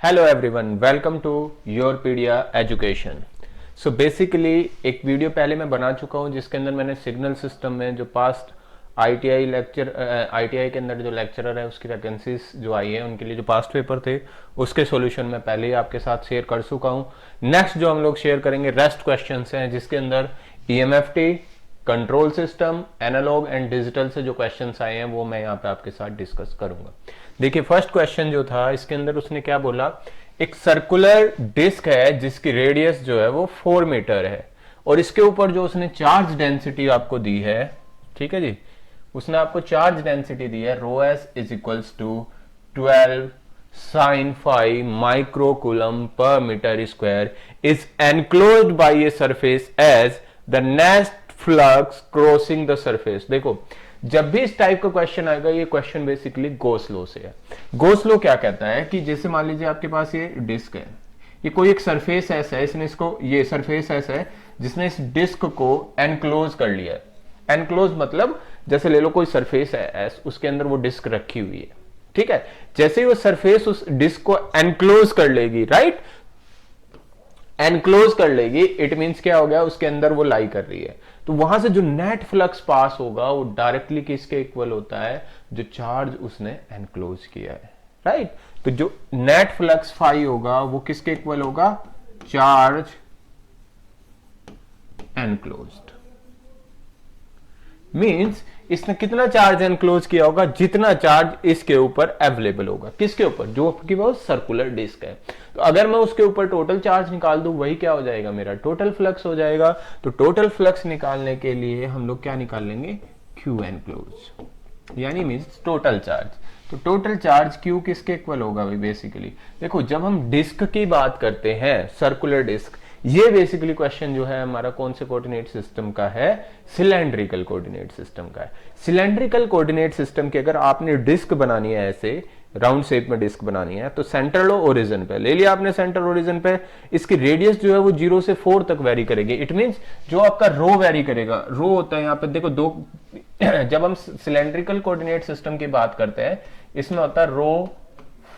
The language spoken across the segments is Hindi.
Hello everyone, welcome to Yourpedia education. So basically एक वीडियो पहले मैं बना चुका हूं जिसके अंदर मैंने सिग्नल सिस्टम में जो पास्ट आईटीआई के अंदर जो लेक्चरर है उसकी वैकेंसीज जो आई है उनके लिए जो पास्ट पेपर थे उसके सॉल्यूशन मैं पहले ही आपके साथ शेयर कर चुका हूं। नेक्स्ट जो हम लोग शेयर करेंगे रेस्ट क्वेश्चंस हैं जिसके अंदर EMFT, control system, analog and digital से जो क्वेश्चंस आए हैं वो मैं यहाँ पे आपके साथ डिस्कस करूंगा। देखिए फर्स्ट क्वेश्चन जो था इसके अंदर उसने क्या बोला, एक सर्कुलर डिस्क है जिसकी रेडियस जो है वो 4 मीटर है और इसके ऊपर जो उसने चार्ज डेंसिटी आपको दी है, ठीक है जी, उसने आपको चार्ज डेंसिटी दी है rho S is equals to 12 sin 5 microcoulomb per meter square is enclosed by a surface as the net flux crossing the surface। देखो जब भी इस टाइप का क्वेश्चन आएगा ये क्वेश्चन बेसिकली गोस लॉ से है। गोस लॉ क्या कहता है कि जैसे मान लीजिए आपके पास ये डिस्क है, ये कोई एक सरफेस ऐसा है, इसने इसको, ये सरफेस ऐसा है जिसने इस डिस्क को एनक्लोज कर लिया है। एनक्लोज मतलब जैसे ले लो कोई सरफेस है एस, उसके अंदर वो डिस्क रखी हुई है, ठीक है। जैसे ही वो सरफेस उस डिस्क को एनक्लोज कर लेगी, राइट, एनक्लोज कर लेगी, इट मींस क्या हो गया, उसके अंदर वो लाई कर रही है। तो वहां से जो नेट फ्लक्स पास होगा वो डायरेक्टली किसके इक्वल होता है, जो चार्ज उसने एनक्लोज किया है, राइट। तो जो नेट फ्लक्स फाई होगा वो किसके इक्वल होगा, चार्ज एनक्लोज्ड। मींस इसने कितना चार्ज एनक्लोज किया होगा, जितना चार्ज इसके ऊपर अवेलेबल होगा। किसके ऊपर, जो आपकी वो सर्कुलर डिस्क है। तो अगर मैं उसके ऊपर टोटल चार्ज निकाल दूं वही क्या हो जाएगा, मेरा टोटल फ्लक्स हो जाएगा। तो टोटल फ्लक्स निकालने के लिए हम लोग क्या निकाल लेंगे, क्यू एनक्लोज, यानी मींस टोटल चार्ज। तो टोटल चार्ज क्यू किसके इक्वल होगा भाई, बेसिकली देखो जब हम डिस्क की बात करते हैं, सर्कुलर डिस्क, ये बेसिकली क्वेश्चन जो है हमारा कौन से कोऑर्डिनेट सिस्टम का है, सिलेंड्रिकल कोऑर्डिनेट सिस्टम का है। सिलेंड्रिकल कोऑर्डिनेट सिस्टम की अगर आपने डिस्क बनानी है, ऐसे राउंड शेप में डिस्क बनानी है, तो सेंटर लो ओरिजिन पे ले लिया आपने, सेंटर ओरिजिन पे इसकी रेडियस जो है वो 0 से 4 तक वेरी करेगी। इट मींस जो आपका रो वेरी करेगा, रो होता है यहाँ पे देखो दो जब हम सिलेंड्रिकल कोऑर्डिनेट सिस्टम की बात करते हैं इसमें होता है rho,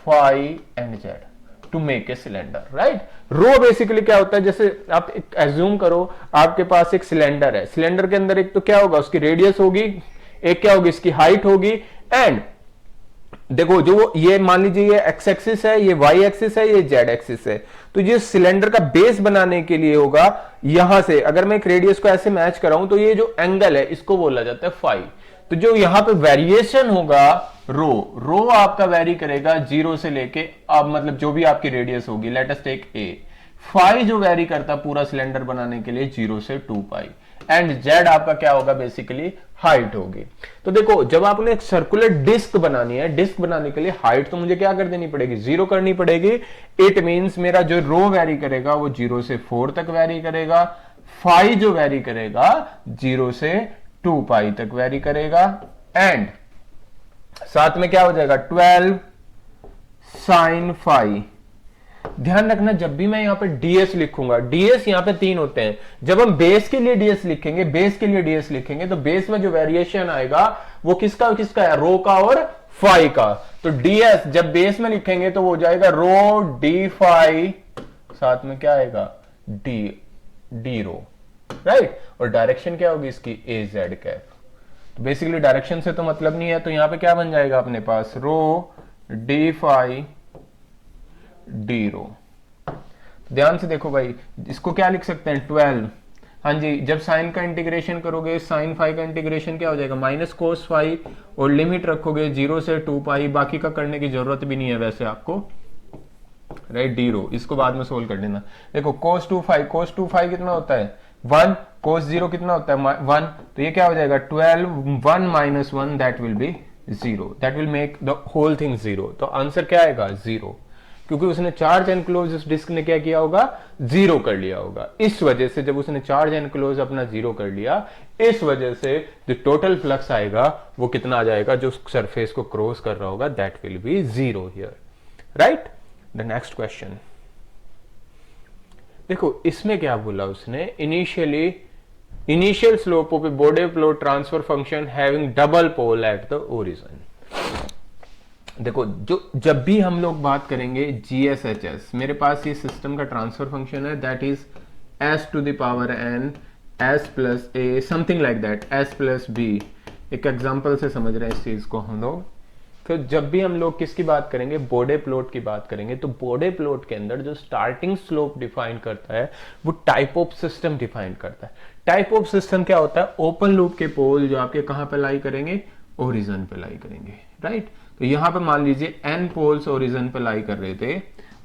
phi and Z to make a cylinder, right. Rho basically क्या होता है, जैसे आप एज्यूम करो आपके पास एक सिलेंडर है, सिलेंडर के अंदर एक तो क्या होगा, उसकी रेडियस होगी, एक क्या होगी, इसकी हाइट होगी, एंड देखो जो ये मान लीजिए ये एक्स एक्सिस है, ये वाई एक्सिस है, ये जेड एक्सिस है। तो ये सिलेंडर का बेस बनाने के लिए होगा, यहां से अगर मैं एक रेडियस को ऐसे मैच कराऊं तो ये जो एंगल है इसको बोला जाता है फाई। तो जो यहां पे वेरिएशन होगा रो आपका वेरी करेगा 0 से लेके अब मतलब जो भी आपकी रेडियस होगी, let us take A. Phi जो वेरी करता पूरा सिलेंडर बनाने के लिए 0 से 2 पाई, एंड जेड आपका क्या होगा, बेसिकली हाइट होगी। तो देखो जब आपने एक सर्कुलर डिस्क बनानी है, डिस्क बनाने के लिए हाइट तो मुझे क्या कर देनी पड़ेगी, 0 करनी पड़ेगी। इट मींस मेरा जो रो वेरी करेगा वो 0 से 4 तक वेरी करेगा, फाई जो वेरी करेगा 0 से 2 पाई तक वेरी करेगा, एंड साथ में क्या हो जाएगा 12 साइन फाई। ध्यान रखना जब भी मैं यहां पे ds लिखूंगा, ds यहां पे 3 होते हैं। जब हम बेस के लिए ds लिखेंगे, बेस के लिए ds लिखेंगे तो बेस में जो वेरिएशन आएगा वो किसका किसका है, रो का और फाई का। तो ds जब बेस में लिखेंगे तो वो हो जाएगा रो डी फाई, साथ में क्या आएगा डी रो, राइट। और डायरेक्शन क्या होगी इसकी, ए जेड कैप। तो बेसिकली डायरेक्शन से तो मतलब नहीं है, तो यहां पे क्या बन जाएगा अपने पास, रो डी फाई डी रो। ध्यान से देखो भाई, इसको क्या लिख सकते हैं 12, हाँ जी, जब साइन का इंटीग्रेशन करोगे साइन फाई का इंटीग्रेशन क्या हो जाएगा, माइनस कोस फाई, और लिमिट रखोगे 0 से 2 पाई, बाकी का करने की जरूरत भी नहीं है वैसे आपको, राइट। डी रो इसको बाद में सोल्व कर देना। देखो कोस 2 फाई, कोस 2 फाई कितना होता है 1, कोस 0 कितना होता है 1, तो ये क्या हो जाएगा 12 1 minus 1 that will be 0, that will make the whole thing 0। तो आंसर क्या आएगा 0, क्योंकि उसने चार्ज एनक्लोज इस डिस्क ने क्या किया होगा, 0 कर लिया होगा। इस वजह से जब उसने चार्ज एनक्लोज अपना 0 कर लिया, इस वजह से जो टोटल फ्लक्स आएगा वो कितना आ जाएगा, जो सरफेस को क्रॉस कर रहा होगा that will be 0 here, right. The next question देखो, इसमें क्या बोला उसने, initial slope of a Bode plot transfer function having double pole at the origin. देखो जो जब भी हम लोग बात करेंगे GSHS, मेरे पास ये सिस्टम का ट्रांसफर फंक्शन है, that is s to the power n s plus a something like that, s plus b। एक एग्जांपल से समझ रहे हैं इस चीज को हम लोग। तो जब भी हम लोग किसकी बात करेंगे, बोडे प्लॉट की बात करेंगे, तो बोडे प्लॉट के अंदर जो स्टार्टिंग स्लोप डिफाइन करता है वो टाइप ऑफ सिस्टम डिफाइन करता है। टाइप ऑफ सिस्टम क्या होता है, ओपन लूप के पोल जो आपके कहां पे लाई करेंगे, ओरिजिन पे लाई करेंगे, राइट। तो यहां पे मान लीजिए n पोल्स ओरिजिन पे लाई कर रहे थे,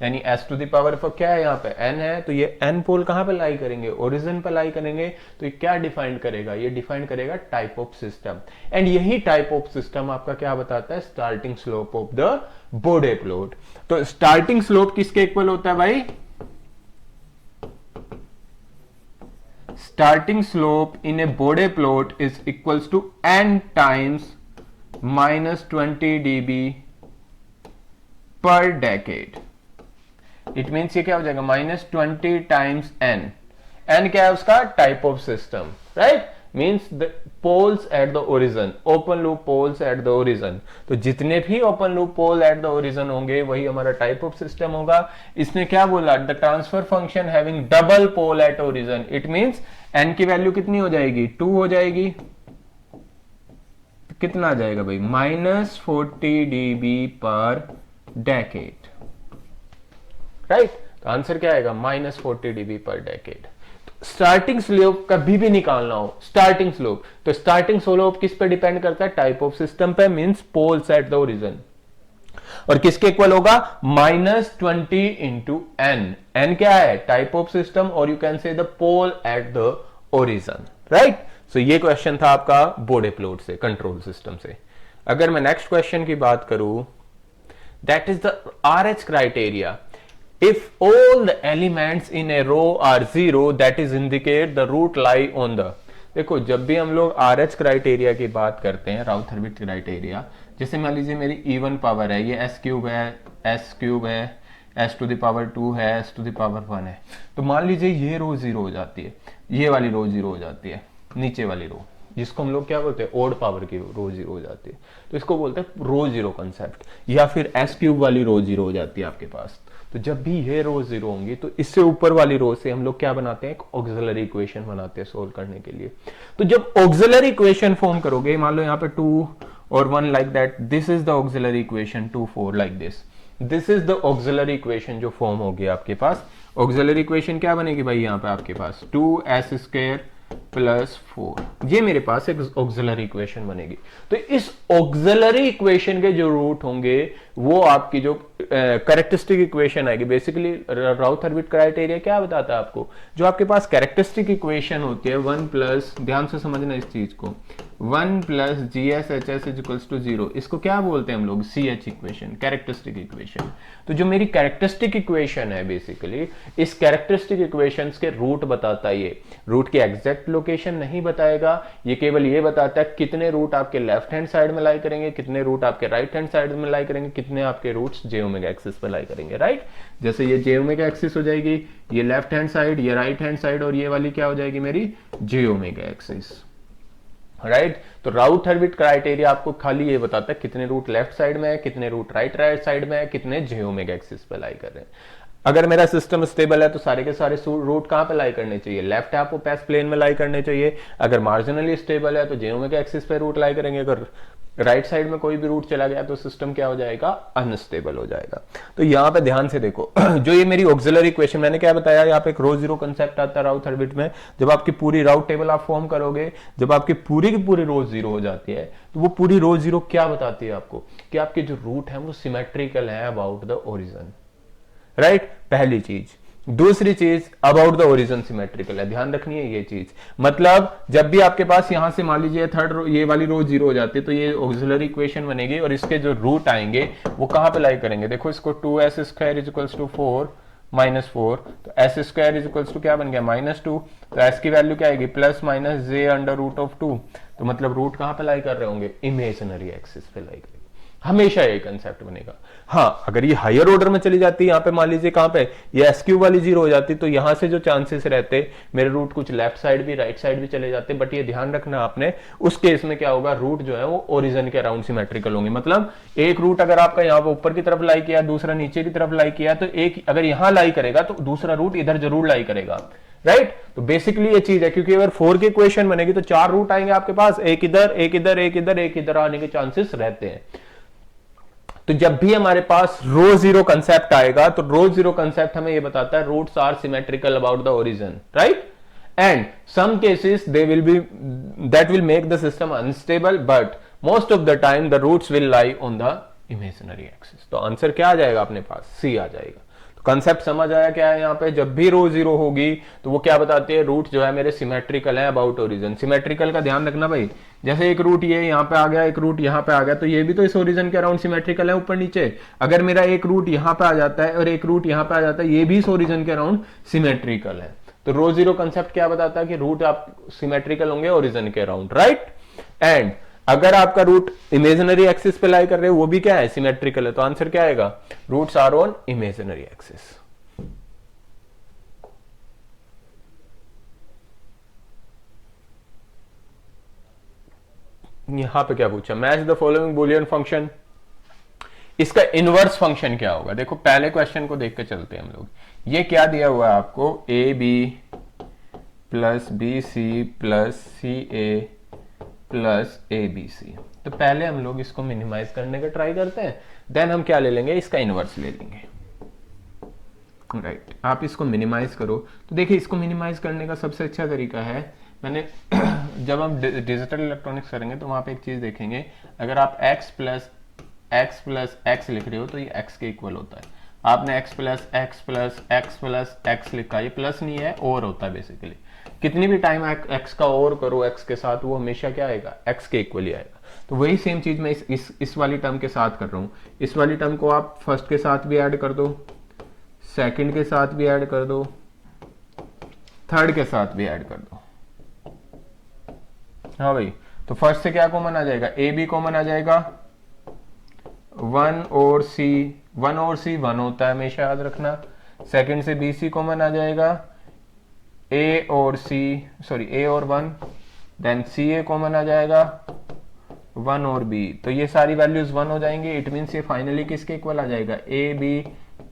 यानी s to the power of क्या है, यहाँ पे n है, तो ये n पोल कहां पे लाई करेंगे, ओरिजिन पे लाई करेंगे। तो ये क्या डिफाइन करेगा, ये डिफाइन करेगा टाइप ऑफ सिस्टम। एंड यही टाइप ऑफ सिस्टम आपका क्या बताता है, starting slope of the Bode plot. तो स्टार्टिंग स्लोप किसके इक्वल होता है भाई, starting slope in a Bode plot is equals to n times minus 20 dB per decade. It means ये क्या हो जाएगा, माइनस 20 टाइम्स n। n क्या है उसका, type of system, right. Means the poles at the origin, open loop poles at the origin. तो जितने भी open loop pole at the origin होंगे वही हमारा टाइप ऑफ सिस्टम होगा। इसने क्या बोला, the transfer function having double pole at origin. It means n की वैल्यू कितनी हो जाएगी, 2 हो जाएगी। तो कितना आ जाएगा भाई, minus 40 dB per decade, right. तो आंसर क्या आएगा, minus 40 dB per decade. Starting slope कभी भी निकालना हो, स्टार्टिंग स्लोप, तो स्टार्टिंग स्लोप किस पे डिपेंड करता है, टाइप ऑफ सिस्टम पे, means poles at the origin. और किसके इक्वल होगा, माइनस 20 इंटू एन। एन क्या है, टाइप ऑफ सिस्टम, और you can say the pole at the origin, right. So ये क्वेश्चन था आपका बोडे प्लॉट से, कंट्रोल सिस्टम से। अगर मैं नेक्स्ट क्वेश्चन की बात करूं, that is the RH criteria. If all the elements in a row are zero, that is indicate the root lie on the। देखो जब भी हम लोग RH क्राइटेरिया की बात करते हैं, राउथ हर्विट्ज क्राइटेरिया, जैसे मान लीजिए मेरी इवन पावर है, ये s क्यूब है, s क्यूब है, s टू द पावर 2 है, s टू द पावर 1 है। तो मान लीजिए ये रो जीरो हो जाती है, ये वाली रो जीरो हो जाती है, नीचे वाली रो जिसको हम लोग क्या बोलते हैं, ओड पावर की रो जीरो हो जाती है, तो इसको बोलते हैं रो जीरो कंसेप्ट। या फिर s क्यूब वाली रो जीरो हो जाती है आपके पास। तो जब भी ये रो जीरो होंगी तो इससे ऊपर वाली रो से हम लोग क्या बनाते हैं, एक ऑक्सिलरी इक्वेशन बनाते हैं सोल्व करने के लिए। तो जब ऑक्सिलरी इक्वेशन फॉर्म करोगे, मान लो यहाँ पे 2 और 1 like that, this is the auxiliary equation 2 4 like this is the auxiliary equation जो फॉर्म होगी आपके पास। ऑक्सिलरी इक्वेशन क्या बनेगी भाई, यहाँ पे आपके पास 2s² प्लस 4, ये मेरे पास एक ऑक्सिलरी इक्वेशन बनेगी। तो इस ऑक्सिलरी इक्वेशन के जो रूट होंगे वो आपकी जो कैरेक्टरिस्टिक इक्वेशन आएगी। बेसिकली राउथ हर्विट्ज क्राइटेरिया क्या बताता है आपको, जो आपके पास कैरेक्टरिस्टिक इक्वेशन होती है 1 प्लस, ध्यान से समझना इस चीज को, 1 plus GSHS is equals to 0, इसको क्या बोलते हैं हम लोग, CH इक्वेशन, कैरेक्टरिस्टिक इक्वेशन। तो जो मेरी कैरेक्टरिस्टिक इक्वेशन है, बेसिकली इस कैरेक्टरिस्टिक इक्वेशंस के रूट बताता है। ये रूट की एग्जैक्ट लोकेशन नहीं बताएगा, ये केवल ये बताता है कितने रूट आपके लेफ्ट हैंड साइड में लाई करेंगे, कितने रूट आपके राइट हैंड साइड में लाई करेंगे, कितने आपके रूट्स j ओमेगा एक्सिस पे लाई करेंगे, राइट। जैसे ये j ओमेगा एक्सिस हो जाएगी, ये लेफ्ट हैंड साइड, ये राइट हैंड साइड, और ये वाली क्या हो जाएगी मेरी j ओमेगा एक्सिस, राइट। तो राउथ हर्विट्ज क्राइटेरिया आपको खाली ये बताता है कितने रूट लेफ्ट साइड में है, कितने रूट राइट साइड में है, कितने j ओमेगा एक्सिस पे लाई कर रहे हैं। अगर मेरा सिस्टम स्टेबल है तो सारे के सारे रूट कहां पे लाई करने चाहिए, लेफ्ट हाफ ओपेस प्लेन में लाई करने चाहिए। अगर मार्जिनली स्टेबल है तो j ओमेगा एक्सिस पे रूट लाई करेंगे। अगर राइट साइड में कोई भी रूट चला गया तो सिस्टम क्या हो जाएगा, अनस्टेबल हो जाएगा। तो यहाँ पे ध्यान से देखो, जो ये मेरी ऑक्सिलरी इक्वेशन, मैंने क्या बताया, यहाँ पे एक रो जीरो कंसेप्ट आता है राउथ हर्विट्ज में। जब आपकी पूरी राउट टेबल आप फॉर्म करोगे, जब आपकी पूरी की पूरी रो जीरो हो जाती है, तो वो पूरी रो जीरो क्या बताती है आपको, कि आपके जो रूट है वो सिमेट्रिकल है अबाउट द ओरिजिन, राइट। पहली चीज। दूसरी चीज, अबाउट द ओरिजिन सिमेट्रिकल है, ध्यान रखनी है ये चीज। मतलब जब भी आपके पास यहां से मान लीजिए थर्ड रो, ये वाली रो जीरो हो जाती है, तो ये ऑक्सिलरी इक्वेशन बनेगी और इसके जो रूट आएंगे वो कहां पे लाई करेंगे, देखो इसको 2s² is equals to 4 minus 4, तो s² इज इक्वल्स टू क्या बन गया, -2। तो s की वैल्यू क्या आएगी, plus minus j under root of 2। तो मतलब रूट कहां पे लाई कर रहे होंगे, इमेजिनरी एक्सिस पे लाई करेंगे। हमेशा ये कंसेप्ट बनेगा। हाँ, अगर ये हायर ऑर्डर में चली जाती है, यहाँ पे मान लीजिए कहां पे ये एस क्यू वाली जीरो हो जाती, तो यहां से जो चांसेस रहते मेरे रूट कुछ लेफ्ट साइड भी राइट साइड भी चले जाते, बट ये ध्यान रखना आपने, उस केस में क्या होगा, रूट जो है वो ओरिजिन के अराउंड सिमेट्रिकल होंगे। मतलब एक रूट अगर आपका यहाँ पे ऊपर की तरफ लाई किया, दूसरा नीचे की तरफ लाई किया, तो एक अगर यहां लाई करेगा तो दूसरा रूट इधर जरूर लाई करेगा, राइट। तो बेसिकली ये चीज है, क्योंकि अगर 4 की इक्वेशन बनेगी तो 4 रूट आएंगे आपके पास, एक इधर एक इधर एक इधर एक इधर आने के चांसेस रहते हैं। तो जब भी हमारे पास रो जीरो कंसेप्ट आएगा, तो रो जीरो कंसेप्ट हमें ये बताता है roots are symmetrical about the origin, right. And some cases they will be that will make the system unstable, but most of the time the roots will lie on the imaginary axis. तो आंसर क्या आ जाएगा अपने पास, सी आ जाएगा। कंसेप्ट समझ आया क्या है, यहाँ पे जब भी रो जीरो होगी तो वो क्या बताती है, रूट जो है मेरे सिमेट्रिकल है अबाउट ओरिजिन। सिमेट्रिकल का ध्यान रखना भाई, जैसे एक रूट ये यहाँ पे आ गया, एक रूट यहाँ पे आ गया, तो ये भी तो इस ओरिजिन के अराउंड सिमेट्रिकल है ऊपर नीचे। अगर मेरा एक रूट यहाँ पे आ जाता है और एक रूट यहाँ पे आ जाता है, ये भी इस ओरिजिन के अराउंड सिमेट्रिकल है। तो रो जीरो कंसेप्ट क्या बताता है कि रूट आप सिमेट्रिकल होंगे ओरिजिन के अराउंड, राइट। एंड अगर आपका रूट इमेजिनरी एक्सिस पे लाई कर रहे हो, वो भी क्या है, सिमेट्रिकल है, तो आंसर क्या आएगा, roots are on imaginary axis. यहां पे क्या पूछा, match the following Boolean function, इसका इनवर्स फंक्शन क्या होगा। देखो पहले क्वेश्चन को देख के चलते हैं हम लोग। ये क्या दिया हुआ है आपको, A B plus B C plus C A plus A B C. तो पहले हम लोग इसको मिनिमाइज करने का ट्राई करते हैं, देन हम क्या ले लेंगे, इसका इनवर्स ले लेंगे, राइट। आप इसको मिनिमाइज करो, तो देखिए इसको मिनिमाइज करने का सबसे अच्छा तरीका है, मैंने जब हम डिजिटल इलेक्ट्रॉनिक्स करेंगे तो वहां पे एक चीज देखेंगे, अगर आप x प्लस x लिख रहे हो तो ये x के इक्वल होता है। आपने x plus x plus x plus x लिखा, ये प्लस नहीं है और होता है बेसिकली। कितनी भी टाइम x का और करो x के साथ, वो हमेशा क्या आएगा, x के इक्वल ही आएगा। तो वही सेम चीज मैं इस वाली टर्म के साथ कर रहा हूँ। इस वाली टर्म को आप फर्स्ट के साथ भी ऐड कर दो, सेकंड के साथ भी ऐड कर दो, थर्ड के साथ भी ऐड कर दो। हाँ भाई, तो फर्स्ट से क्या कॉमन आ जाएगा, ए बी कॉमन आ जाएगा, 1 और सी 1 होता है हमेशा याद रखना। सेकंड से बी सी कॉमन आ जाएगा, ए और 1, देन सी ए कॉमन आ जाएगा, 1 और बी। तो ये सारी वैल्यूज 1 हो जाएंगे, इट मीन्स ये फाइनली किसके इक्वल आ जाएगा, A B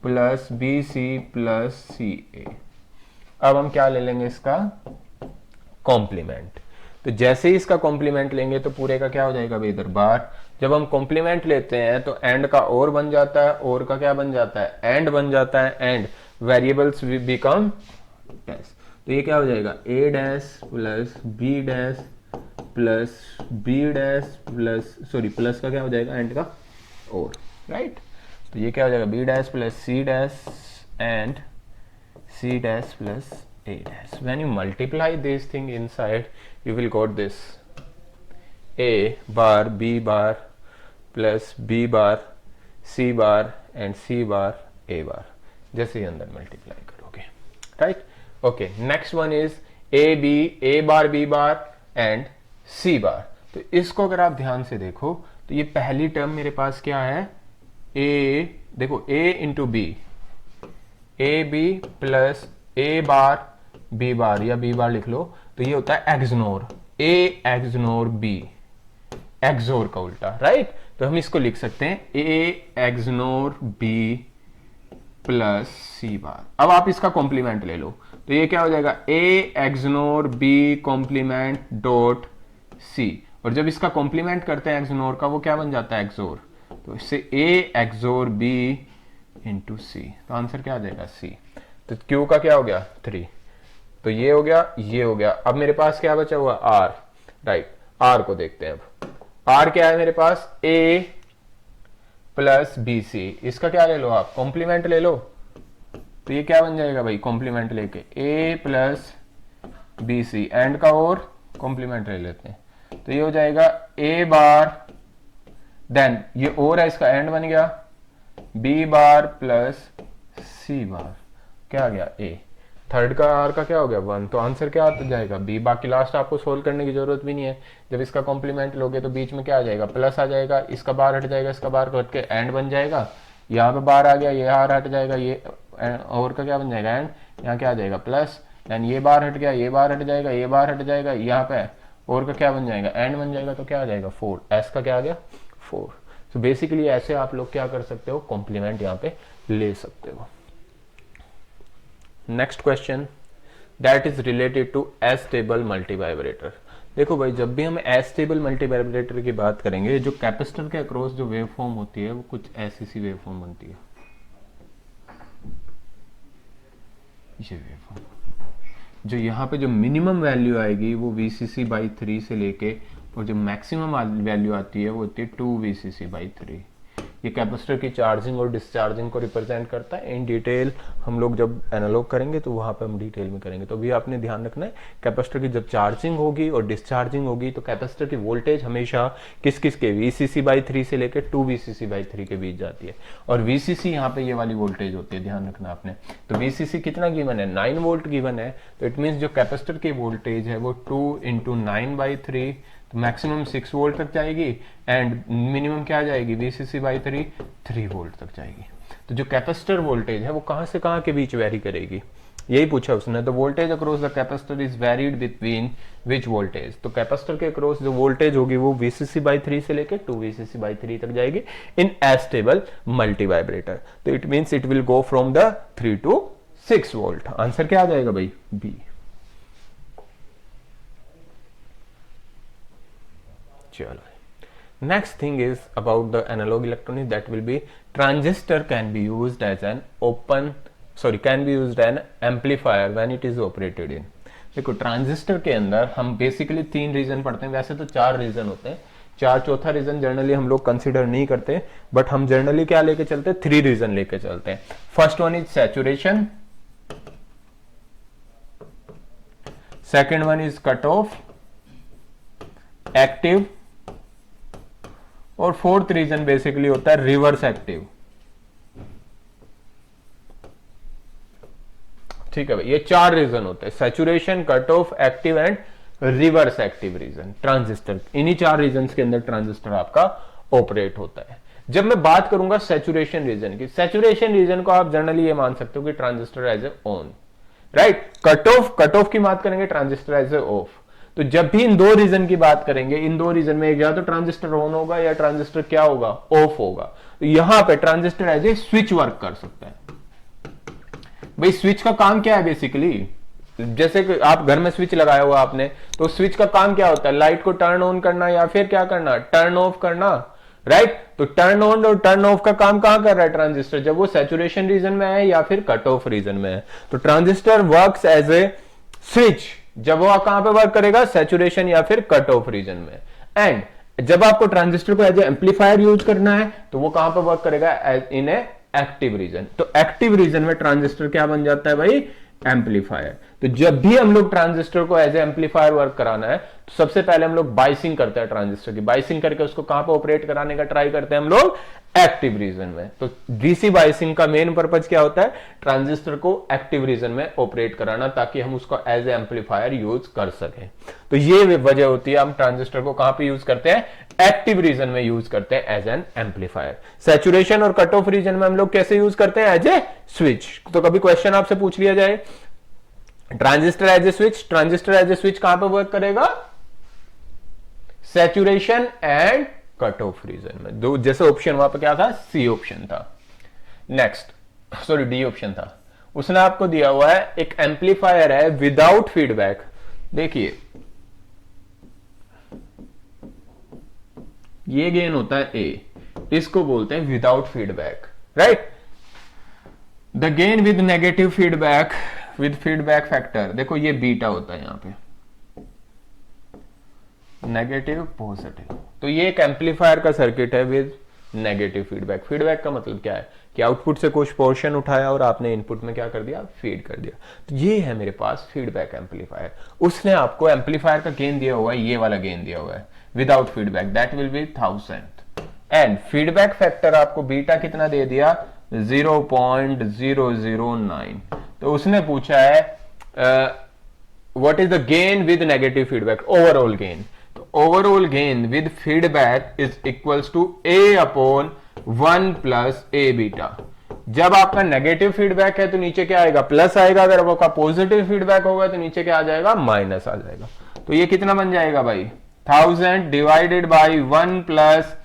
plus B C plus C A. अब हम क्या ले लेंगे, इसका कॉम्प्लीमेंट। तो जैसे ही इसका कॉम्प्लीमेंट लेंगे तो पूरे का क्या हो जाएगा भाई, इधर बार। जब हम कॉम्प्लीमेंट लेते हैं तो एंड का और बन जाता है, और का क्या बन जाता है, एंड बन जाता है, एंड वेरिएबल्स बिकम डैश। तो ये क्या हो जाएगा, A dash plus B dash plus B dash plus का क्या हो जाएगा, एंड का और, राइट। तो ये क्या हो जाएगा, B dash plus C dash and C dash plus a dash. When you multiply this thing inside, you will got this a bar b bar plus b bar c bar and c bar a bar, जैसे ही अंदर मल्टीप्लाई करोगे, right. Okay, next one is a bar b bar and c bar। तो इसको अगर आप ध्यान से देखो तो ये पहली टर्म मेरे पास क्या है, a, देखो a into B, A B plus A bar B bar या बी बार लिख लो, तो ये होता है XNOR, A XNOR B, XOR का उल्टा, राइट। तो हम इसको लिख सकते हैं A XNOR B plus C bar. अब आप इसका कॉम्प्लीमेंट ले लो, तो ये क्या हो जाएगा, A XNOR B complement dot C. और जब इसका कॉम्प्लीमेंट करते हैं एक्सनोर का, वो क्या बन जाता है, एक्सोर। तो इससे ए एक्सोर बी इंटू सी, तो आंसर क्या आ जाएगा, सी। तो क्यू का क्या हो गया, 3। तो ये हो गया, ये हो गया। अब मेरे पास क्या बचा हुआ, आर, राइट। आर को देखते हैं। अब आर क्या है मेरे पास, ए प्लस बी सी, इसका क्या ले लो आप, कॉम्प्लीमेंट ले लो। तो ये क्या बन जाएगा भाई, कॉम्प्लीमेंट लेके ए प्लस बी सी, एंड का और कॉम्प्लीमेंट ले लेते हैं, तो ये हो जाएगा ए बार, देन ये और है, इसका एंड बन गया, बी बार प्लस सी बार, क्या आ गया, ए। थर्ड का आर का क्या हो गया 1, तो आंसर क्या आता जाएगा बी। बाकी लास्ट आपको सोल्व करने की जरूरत भी नहीं है। जब इसका कॉम्प्लीमेंट लोगे तो बीच में क्या आ जाएगा, प्लस आ जाएगा, इसका बार हट जाएगा, इसका बार हट के एंड बन जाएगा, यहाँ पे बार आ गया, ये आर हट जाएगा, ये और का क्या बन जाएगा एंड, यहाँ क्या आ जाएगा प्लस, एंड ये बार हट गया, ये बार हट जाएगा, ये बार हट जाएगा, यहाँ पे और का क्या बन जाएगा एंड बन जाएगा, तो क्या आ जाएगा 4, एस का क्या आ गया 4। तो बेसिकली ऐसे आप लोग क्या कर सकते हो, कॉम्प्लीमेंट यहाँ पे ले सकते हो। Next question that is related to astable multivibrator. देखो भाई, जब भी हम एस्टेबल मल्टीवाइब्रेटर की बात करेंगे, जो कैपेसिटर के अक्रॉस जो वेव फॉर्म होती है वो कुछ ऐसी सी वेव फॉर्म बनती है, ये वेव फॉर्म। जो यहाँ पे जो मिनिमम वैल्यू आएगी वो VCC/3 से लेके, और जो मैक्सिमम वैल्यू आती है वो होती है 2 VCC/3। ये कैपेसिटर की चार्जिंग और डिस्चार्जिंग को रिप्रेजेंट करता है। इन डिटेल हम लोग जब एनालॉग करेंगे तो वहां पे हम डिटेल में करेंगे। तो भी आपने ध्यान रखना है, कैपेसिटर की जब चार्जिंग होगी और डिस्चार्जिंग होगी तो कैपेसिटर की वोल्टेज हमेशा किस किस के, VCC/3 से लेकर 2 VCC/3 के बीच जाती है। और VCC यहाँ पे ये वाली वोल्टेज होती है, ध्यान रखना आपने। तो VCC कितना गिवन है, 9 वोल्ट गिवन है। तो इट मीन जो कैपेसिटर की वोल्टेज है वो 2 × 9/3, तो मैक्सिमम 6 वोल्ट तक जाएगी, एंड मिनिमम क्या जाएगी VCC/3 3 वोल्ट तक जाएगी। तो जो कैपेसिटर वोल्टेज है वो कहां से कहां के बीच वेरी करेगी, यही पूछा उसने। The voltage across the capacitor is varied between which voltage. तो कैपेसिटर के अक्रॉस जो वोल्टेज होगी वो VCC/3 से लेकर 2 VCC/3 तक जाएगी इन एस्टेबल मल्टीवाइब्रेटर। तो it means it will go from the 3 to 6 volt. Answer क्या आ जाएगा भाई, बी। चलो, next thing is about the analog electronics, that will be transistor can be used as an can be used as an amplifier when it is operated in। देखो, ट्रांजिस्टर के अंदर हम बेसिकली 3 रीजन पढ़ते हैं, वैसे तो 4 रीजन होते हैं, चौथा रीजन जनरली हम लोग कंसीडर नहीं करते, बट हम जनरली क्या लेके चलते हैं, 3 रीजन लेके चलते हैं। First one is saturation, second one is cut off, active, और फोर्थ रीजन बेसिकली होता है रिवर्स एक्टिव। ठीक है भाई, ये 4 रीजन होते हैं, saturation, cut off, active and reverse active region. Transistor इन्हीं 4 रीजन के अंदर ट्रांजिस्टर आपका ऑपरेट होता है। जब मैं बात करूंगा सैचुरेशन रीजन की, सैचुरेशन रीजन को आप जनरली ये मान सकते हो कि transistor as a on, right. Cut off की बात करेंगे, ट्रांजिस्टर एज ए ऑफ। तो जब भी इन 2 रीजन की बात करेंगे, इन 2 रीजन में या तो ट्रांजिस्टर ऑन होगा या ट्रांजिस्टर क्या होगा, ऑफ होगा। तो यहां पे transistor as a switch work कर सकता है। भाई स्विच का काम क्या है बेसिकली, जैसे कि आप घर में स्विच लगाया हुआ आपने, तो स्विच का काम क्या होता है, लाइट को टर्न ऑन करना या फिर क्या करना, टर्न ऑफ करना, राइट। तो टर्न ऑन और टर्न ऑफ का काम कहां कर रहा है ट्रांजिस्टर, जब वो सैचुरेशन रीजन में है या फिर कट ऑफ रीजन में है। तो transistor works as a switch, जब वो कहां पे वर्क करेगा, सैचुरेशन या फिर कट ऑफ रीजन में। एंड जब आपको ट्रांजिस्टर को एज ए एम्पलीफायर यूज करना है तो वो कहां पे वर्क करेगा, इन ए एक्टिव रीजन। तो एक्टिव रीजन में ट्रांजिस्टर क्या बन जाता है भाई, एम्पलीफायर। तो जब भी हम लोग ट्रांजिस्टर को एज ए एम्पलीफायर वर्क कराना है तो सबसे पहले हम लोग बाइसिंग करते हैं, ट्रांजिस्टर की बाइसिंग करके उसको कहां पे ऑपरेट कराने का ट्राई करते हैं हम लोग, एक्टिव रीजन में। तो डीसी बाइसिंग का मेन पर्पज क्या होता है, ट्रांजिस्टर को एक्टिव रीजन में ऑपरेट कराना, ताकि हम उसको एज ए एम्पलीफायर यूज कर सकें। तो ये वजह होती है हम ट्रांजिस्टर को कहां पे यूज करते हैं, एक्टिव रीजन में यूज करते हैं एज एन एम्पलीफायर। सैचुरेशन और कट ऑफ रीजन में हम लोग कैसे यूज करते हैं, एज ए स्विच। तो कभी क्वेश्चन आपसे पूछ लिया जाए transistor as a switch, transistor as a switch कहां पे वर्क करेगा, saturation and cut off region में। दो जैसे ऑप्शन वहां पे क्या था, सी ऑप्शन था। नेक्स्ट, सॉरी डी ऑप्शन था। उसने आपको दिया हुआ है एक एम्पलीफायर है विदाउट फीडबैक। देखिए ये गेन होता है ए, इसको बोलते हैं without feedback, right. The gain with negative feedback with feedback factor, देखो ये बीटा होता है यहां पे, नेगेटिव पॉजिटिव। तो ये एक एम्पलीफायर का सर्किट है विद नेगेटिव फीडबैक। फीडबैक का मतलब क्या है कि आउटपुट से कुछ पोर्शन उठाया और आपने इनपुट में क्या कर दिया, फीड कर दिया। तो ये है मेरे पास फीडबैक एम्पलीफायर। उसने आपको एम्पलीफायर का गेन दिया हुआ है, ये वाला गेन दिया हुआ है without feedback, that will be 1000 and feedback factor आपको बीटा कितना दे दिया, 0.009। तो उसने पूछा है what is the gain with negative feedback, overall gain. तो overall gain with feedback is equals to a upon 1 plus a beta. जब आपका नेगेटिव फीडबैक है तो नीचे क्या आएगा, प्लस आएगा। अगर आपका पॉजिटिव फीडबैक होगा तो नीचे क्या आ जाएगा, माइनस आ जाएगा। तो ये कितना बन जाएगा भाई, 1000 divided by 1 plus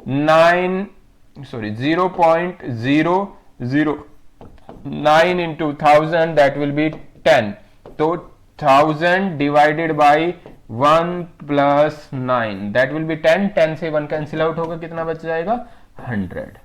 0.009 into 1000 that will B 10। तो 1000 divided by 1 plus 9 that will B 10। 10 से 1 कैंसिल आउट होगा, कितना बच जाएगा, 100।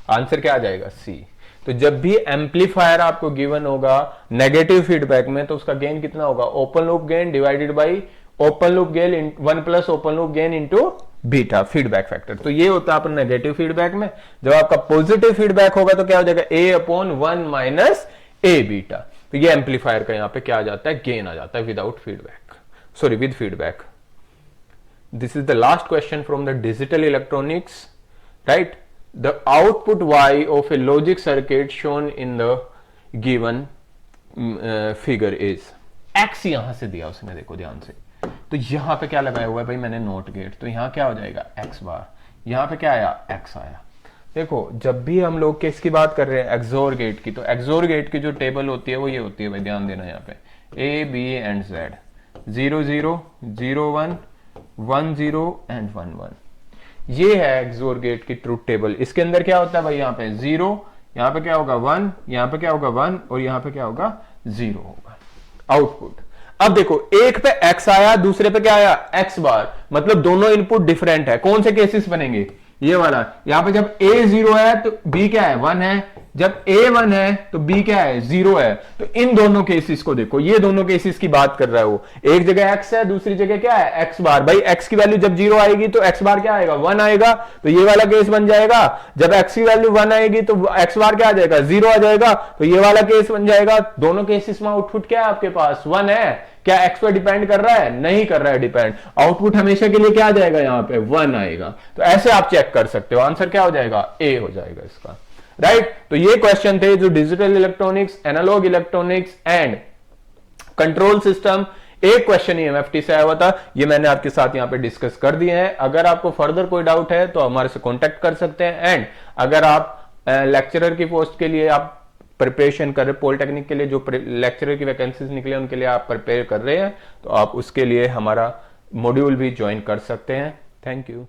आंसर क्या आ जाएगा, सी। तो जब भी एम्पलीफायर आपको गिवन होगा नेगेटिव फीडबैक में तो उसका गेन कितना होगा, open loop gain divided by open loop gain 1 plus open loop gain into beta feedback factor. तो ये होता है अपना नेगेटिव फीडबैक में। जब आपका पॉजिटिव फीडबैक होगा तो क्या हो जाएगा, a upon 1 minus a beta. तो ये एम्पलीफायर का यहां पे क्या आ जाता है, गेन आ जाता है without feedback, sorry with feedback. This is the last question from the digital electronics, right. The output Y of a logic circuit shown in the given figure is X। यहां से दिया उसने, देखो ध्यान से। तो यहां पे क्या लगाया हुआ है भाई मैंने, नोट गेट। तो यहां क्या हो जाएगा, X बार। यहां पे क्या आया, X आया। देखो जब भी हम लोग किसकी बात कर रहे हैं, एक्सोर गेट की, तो एक्सोर गेट की जो टेबल होती है वो ये होती है भाई, ध्यान देना यहाँ पे A B and Z, 0 0 0 1 1 0 and 1 1। ये है एक्सोर गेट की ट्रूथ टेबल। इसके अंदर क्या होता है भाई, यहाँ पे 0, यहाँ पे क्या होगा 1, यहाँ पे क्या होगा 1 और यहाँ पे क्या होगा 0 होगा आउटपुट। अब देखो एक पे x आया, दूसरे पे क्या आया, x बार, मतलब दोनों इनपुट डिफरेंट है। कौन से केसेस बनेंगे, ये वाला। यहां पे जब a 0 है तो b क्या है, 1 है। जब a 1 है तो b क्या है, 0 है। तो इन दोनों केसेस को देखो, ये दोनों केसेस की बात कर रहा है वो। एक जगह x है, दूसरी जगह क्या है, x बार। भाई x की वैल्यू जब 0 आएगी तो x बार क्या आएगा, 1 आएगा। तो ये वाला केस बन जाएगा। जब x की वैल्यू 1 आएगी तो x बार क्या आ जाएगा, 0 आ जाएगा। तो ये वाला केस बन जाएगा। दोनों केसेस में आउटपुट क्या है आपके पास, 1 है। क्या x पे डिपेंड कर रहा है, नहीं कर रहा है डिपेंड। आउटपुट हमेशा के लिए क्या आ जाएगा, यहाँ पे 1 आएगा। तो ऐसे आप चेक कर सकते हो। आंसर क्या हो जाएगा, A हो जाएगा इसका, राइट। तो ये क्वेश्चन थे जो digital electronics, analog electronics and control system. एक क्वेश्चन EMFT से आया हुआ था, ये मैंने आपके साथ यहाँ पे डिस्कस कर दिए हैं। अगर आपको फर्दर कोई डाउट है तो हमारे से कॉन्टेक्ट कर सकते हैं। एंड अगर आप लेक्चरर की पोस्ट के लिए आप प्रिपरेशन कर रहे, पॉलिटेक्निक के लिए जो लेक्चरर की वैकेंसीज निकले उनके लिए आप प्रिपेयर कर रहे हैं, तो आप उसके लिए हमारा मॉड्यूल भी ज्वाइन कर सकते हैं। Thank you.